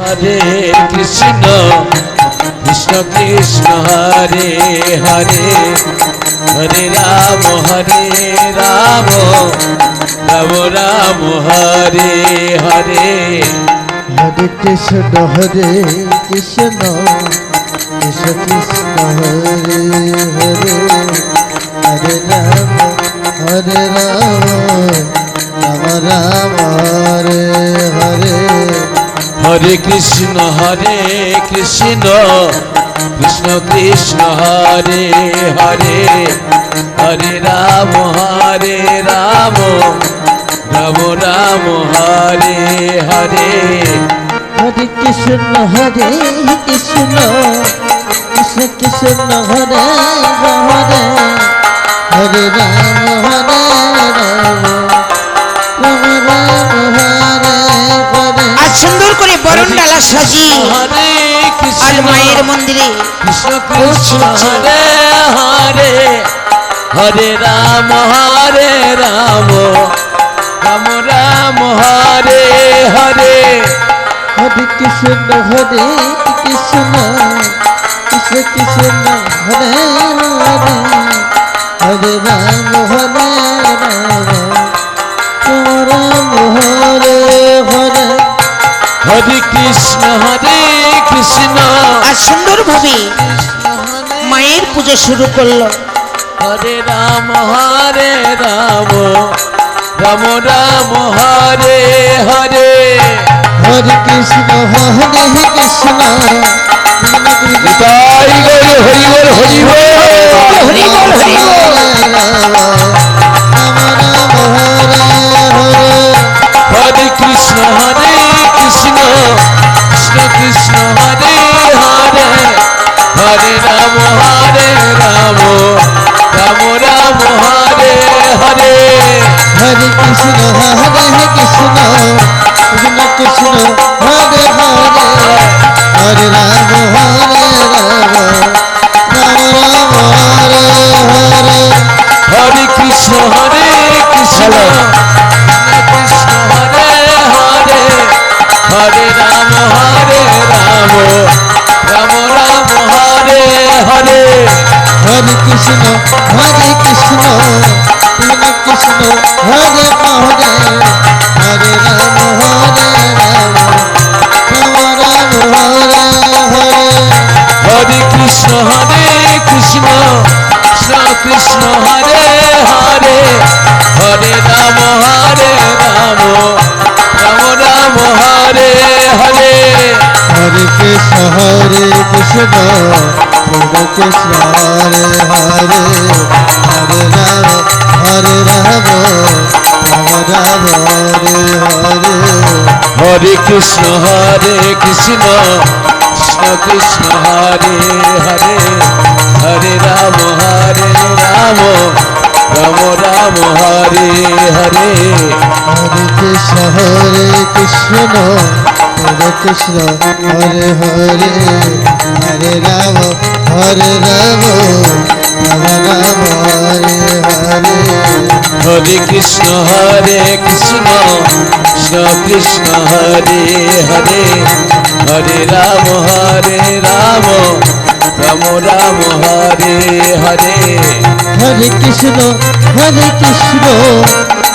হরে কৃষ্ণ কৃষ্ণ কৃষ্ণ হরে হরে হরে রাম রাম রাম হরে হরে হরে কৃষ্ণ কৃষ্ণ কৃষ্ণ হরে হরে হরে রাম রাম রাম হরে হরে হরে কৃষ্ণ কৃষ্ণ কৃষ্ণ হরে হরে হরে রাম রাম রাম হরে হরে হরে কৃষ্ণ কৃষ্ণ কৃষ্ণ হরে হরে হরে রাম আজ সুন্দর করে বরণ ডালা সাজিয়ে আর মায়ের মন্দিরে কৃষ্ণ কৃষ্ণ হরে হরে হরে রাম রাম রাম হরে হরে হরে কৃষ্ণ কৃষ্ণ কৃষ্ণ হরে হরে হরে রাম রাম হরে হরে হরে কৃষ্ণ কৃষ্ণ আর সুন্দর ভাবে মায়ের পুজো শুরু করলো। হরে রাম রাম রাম হরে হরে হরে কৃষ্ণ কৃষ্ণ নিতাই গৌর হরি বল হরি বল হরি বল হরি বল। হরে কৃষ্ণ কৃষ্ণ কৃষ্ণ হরে হরে হরে রাম রাম রাম হরে হরে হরে কৃষ্ণ কৃষ্ণ কৃষ্ণ হরে হরে হরে রাম হরে কৃষ্ণ কৃষ্ণ কৃষ্ণ হরে হরে হরে রাম রাম হরে হরে হরে কৃষ্ণ কৃষ্ণ কৃষ্ণ হরে হরে হরে রাম হরে কৃষ্ণ কৃষ্ণ কৃষ্ণ হরে হরে হরে রাম রাম হরে হরে হরে কৃষ্ণ কৃষ্ণ কৃষ্ণ হরে হরে হরে রাম রাম হরে হরে হরে কৃষ্ণ কৃষ্ণ কৃষ্ণ হরে হরে হরে রাম রাম হরে হরে হরে কৃষ্ণ কৃষ্ণ কৃষ্ণ হরে হরে হরে রাম রাম হরে হরে হরে কৃষ্ণ কৃষ্ণ কৃষ্ণ হরে হরে হরে রাম রাম রাম হরে হরে হরে কৃষ্ণ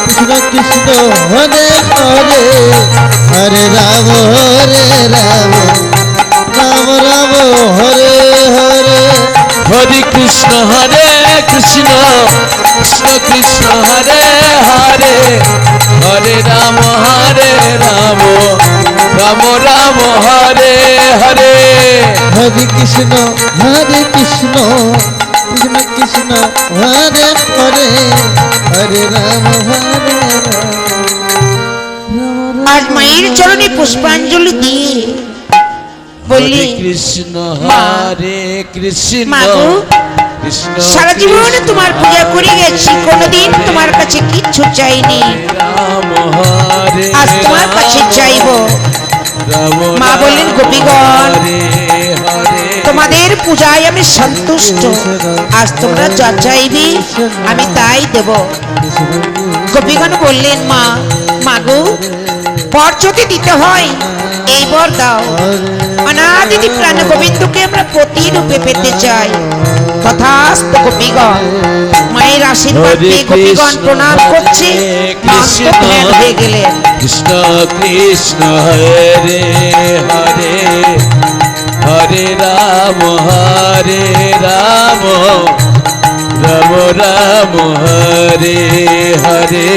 কৃষ্ণ কৃষ্ণ হরে হরে হরে রাম রাম রাম হরে হরে হরে কৃষ্ণ কৃষ্ণ কৃষ্ণ হরে হরে হরে রাম রাম রাম হরে হরে হরে কৃষ্ণ কৃষ্ণ কৃষ্ণ হরে হরে হরে রাম আজ মায়ের চরণে পুষ্পাঞ্জলি দিয়ে বললি কৃষ্ণ কৃষ্ণ মাগো কৃষ্ণ সারা জীবনে তোমার পূজা করে গেছি, কোনোদিন তোমার কাছে কিচ্ছু চাইনি, রাম আজ তোমার কাছে চাইব। মা বললেন গোপীগণ তোমাদের পূজায় আমি সন্তুষ্ট, আজ তোমরা যা চাইবে আমি তাই দেব। গোপীগণ বললেন মা মাগো পর যদি দিতে হয় এই বর দাও অনাদিতি প্রাণ গোবিন্দকে আমরা প্রতিরূপে পেতে চাই। তথাস্ত গোপীগণ মায়ের আশীর্বাদ পেয়ে গোপীগণ প্রণাম করছে, ধ্যান হয়ে গেলেন। কৃষ্ণ কৃষ্ণ হরে হরে হরে রাম রাম রাম হরে হরে